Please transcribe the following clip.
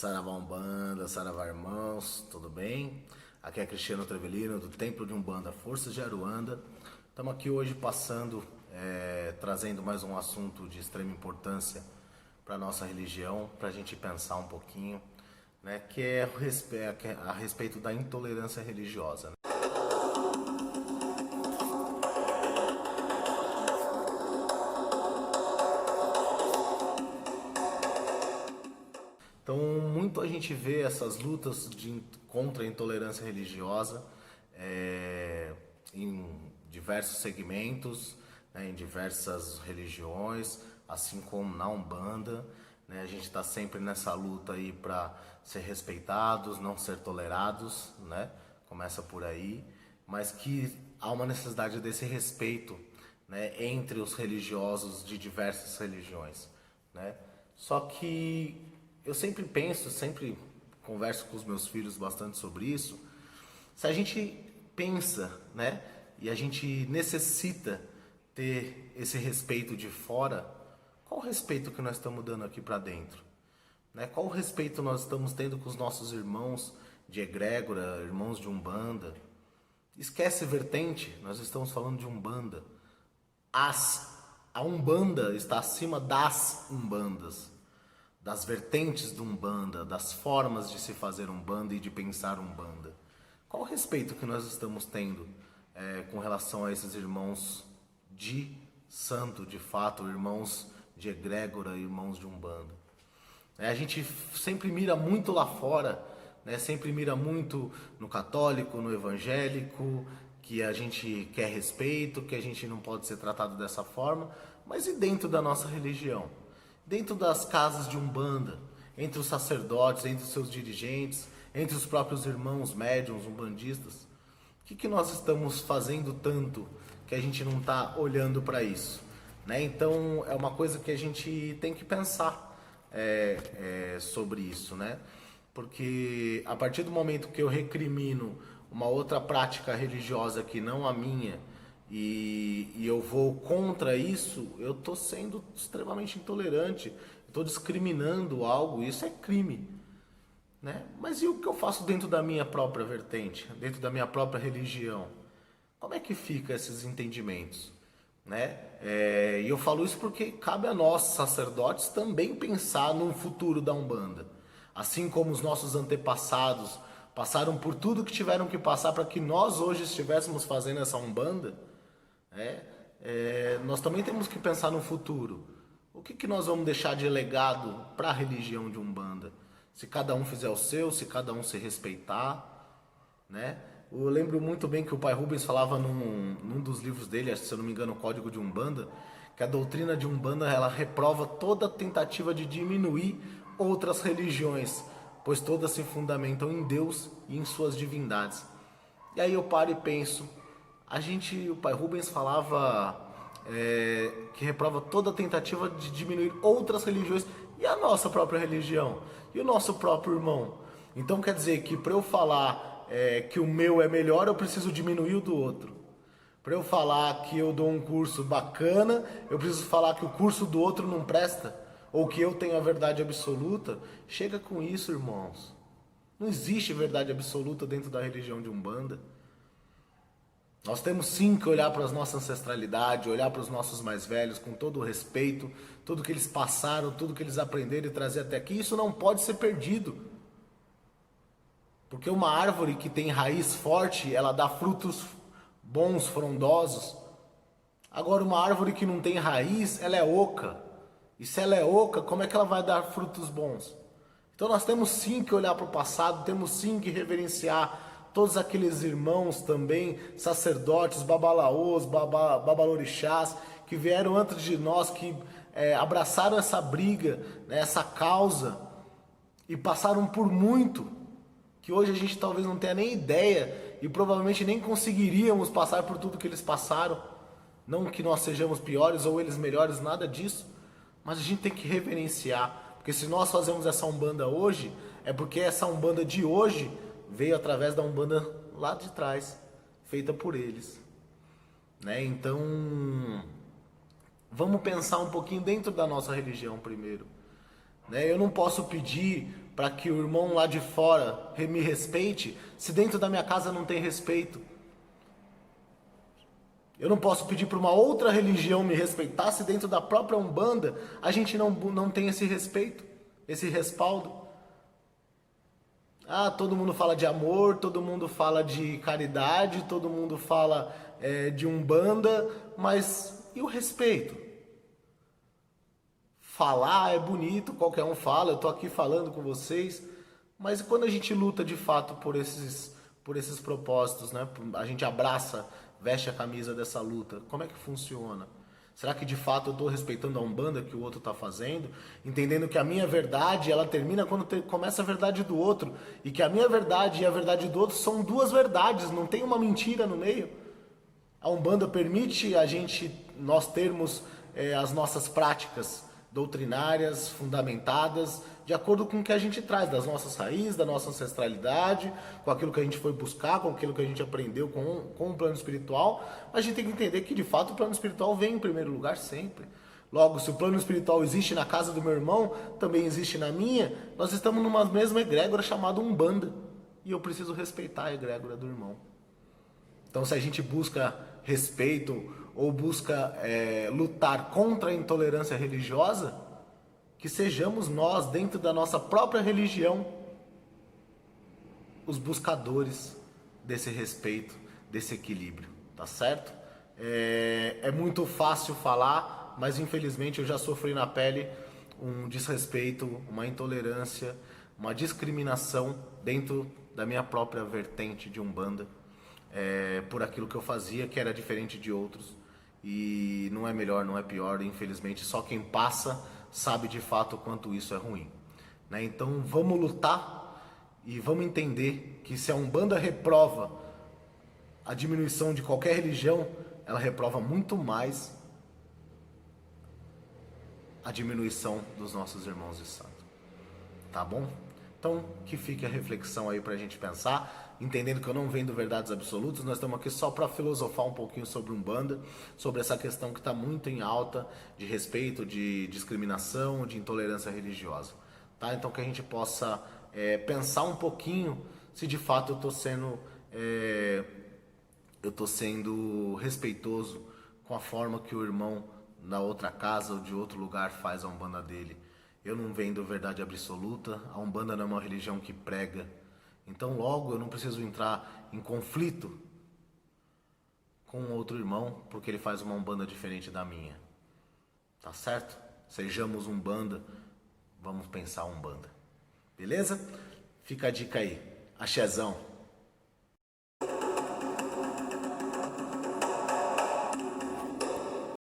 Saravá Umbanda, Saravá Irmãos, tudo bem? Aqui é Cristiano Trevelino do Templo de Umbanda, Forças de Aruanda. Estamos aqui hoje trazendo mais um assunto de extrema importância para a nossa religião, para a gente pensar um pouquinho, né? Que é a respeito da intolerância religiosa, né? Então, muito a gente vê essas lutas contra a intolerância religiosa em diversos segmentos, né, em diversas religiões, assim como na Umbanda. Né, a gente está sempre nessa luta aí para ser respeitados, não ser tolerados, né? Começa por aí, mas que há uma necessidade desse respeito, né, entre os religiosos de diversas religiões, né? Só que eu sempre converso com os meus filhos bastante sobre isso. Se a gente pensa, né, e a gente necessita ter esse respeito de fora, qual o respeito que nós estamos dando aqui para dentro? Né? Qual o respeito nós estamos tendo com os nossos irmãos de egrégora, irmãos de Umbanda? Esquece vertente, nós estamos falando de Umbanda. A Umbanda está acima das Umbandas, das vertentes do Umbanda, das formas de se fazer Umbanda e de pensar Umbanda. Qual o respeito que nós estamos tendo com relação a esses irmãos de santo, de fato, irmãos de egrégora, irmãos de Umbanda? A gente sempre mira muito lá fora, né? Sempre mira muito no católico, no evangélico, que a gente quer respeito, que a gente não pode ser tratado dessa forma, mas e dentro da nossa religião? Dentro das casas de Umbanda, entre os sacerdotes, entre os seus dirigentes, entre os próprios irmãos médiuns, umbandistas, o que nós estamos fazendo tanto que a gente não está olhando para isso? Né? Então é uma coisa que a gente tem que pensar sobre isso, né? Porque a partir do momento que eu recrimino uma outra prática religiosa que não a minha, e eu vou contra isso, eu estou sendo extremamente intolerante, estou discriminando algo, isso é crime, né? Mas e o que eu faço dentro da minha própria vertente, dentro da minha própria religião? Como é que fica esses entendimentos? Né? E eu falo isso porque cabe a nós, sacerdotes, também pensar no futuro da Umbanda. Assim como os nossos antepassados passaram por tudo que tiveram que passar para que nós hoje estivéssemos fazendo essa Umbanda, nós também temos que pensar no futuro. O que nós vamos deixar de legado para a religião de Umbanda? Se cada um fizer o seu, se cada um se respeitar, né? Eu lembro muito bem que o pai Rubens falava num dos livros dele, se eu não me engano, o Código de Umbanda, que a doutrina de Umbanda ela reprova toda tentativa de diminuir outras religiões, pois todas se fundamentam em Deus e em suas divindades. E aí eu paro e penso, o pai Rubens falava que reprova toda tentativa de diminuir outras religiões e a nossa própria religião e o nosso próprio irmão. Então quer dizer que para eu falar que o meu é melhor, eu preciso diminuir o do outro. Para eu falar que eu dou um curso bacana, eu preciso falar que o curso do outro não presta, ou que eu tenho a verdade absoluta. Chega com isso, irmãos. Não existe verdade absoluta dentro da religião de Umbanda. Nós temos sim que olhar para a nossa ancestralidade, olhar para os nossos mais velhos com todo o respeito, tudo que eles passaram, tudo que eles aprenderam e trazer até aqui. Isso não pode ser perdido. Porque uma árvore que tem raiz forte, ela dá frutos bons, frondosos. Agora, uma árvore que não tem raiz, ela é oca. E se ela é oca, como é que ela vai dar frutos bons? Então nós temos sim que olhar para o passado, temos sim que reverenciar todos aqueles irmãos também, sacerdotes, babalaôs, babalorixás, que vieram antes de nós, que abraçaram essa briga, né, essa causa, e passaram por muito, que hoje a gente talvez não tenha nem ideia e provavelmente nem conseguiríamos passar por tudo que eles passaram. Não que nós sejamos piores ou eles melhores, nada disso, mas a gente tem que reverenciar, porque se nós fazemos essa Umbanda hoje, é porque essa Umbanda de hoje veio através da Umbanda lá de trás, feita por eles, né? Então, vamos pensar um pouquinho dentro da nossa religião primeiro. Eu não posso pedir para que o irmão lá de fora me respeite, se dentro da minha casa não tem respeito? Eu não posso pedir para uma outra religião me respeitar se dentro da própria Umbanda a gente não tem esse respeito, esse respaldo. Ah, todo mundo fala de amor, todo mundo fala de caridade, todo mundo fala de Umbanda, mas e o respeito? Falar é bonito, qualquer um fala, eu estou aqui falando com vocês, mas quando a gente luta de fato por esses propósitos, né? A gente abraça, veste a camisa dessa luta, como é que funciona? Será que de fato eu estou respeitando a Umbanda que o outro está fazendo? Entendendo que a minha verdade, ela termina quando começa a verdade do outro. E que a minha verdade e a verdade do outro são duas verdades, não tem uma mentira no meio. A Umbanda permite nós termos as nossas práticas doutrinárias, fundamentadas, de acordo com o que a gente traz, das nossas raízes, da nossa ancestralidade, com aquilo que a gente foi buscar, com aquilo que a gente aprendeu com o plano espiritual. Mas a gente tem que entender que, de fato, o plano espiritual vem em primeiro lugar sempre. Logo, se o plano espiritual existe na casa do meu irmão, também existe na minha, nós estamos numa mesma egrégora chamada Umbanda. E eu preciso respeitar a egrégora do irmão. Então, se a gente busca respeito ou busca lutar contra a intolerância religiosa, que sejamos nós, dentro da nossa própria religião, os buscadores desse respeito, desse equilíbrio, tá certo? É muito fácil falar, mas infelizmente eu já sofri na pele um desrespeito, uma intolerância, uma discriminação dentro da minha própria vertente de Umbanda, por aquilo que eu fazia, que era diferente de outros. E não é melhor, não é pior, infelizmente só quem passa sabe de fato o quanto isso é ruim, né? Então vamos lutar e vamos entender que se a Umbanda reprova a diminuição de qualquer religião, ela reprova muito mais a diminuição dos nossos irmãos de santo, tá bom? Então que fique a reflexão aí pra gente pensar, entendendo que eu não vendo verdades absolutas, nós estamos aqui só para filosofar um pouquinho sobre Umbanda, sobre essa questão que está muito em alta de respeito, de discriminação, de intolerância religiosa, tá? Então que a gente possa pensar um pouquinho se de fato eu tô sendo respeitoso com a forma que o irmão na outra casa ou de outro lugar faz a Umbanda dele. Eu não vendo verdade absoluta, a Umbanda não é uma religião que prega. Então logo eu não preciso entrar em conflito com outro irmão porque ele faz uma Umbanda diferente da minha. Tá certo? Sejamos Umbanda, vamos pensar Umbanda. Beleza? Fica a dica aí. Axézão.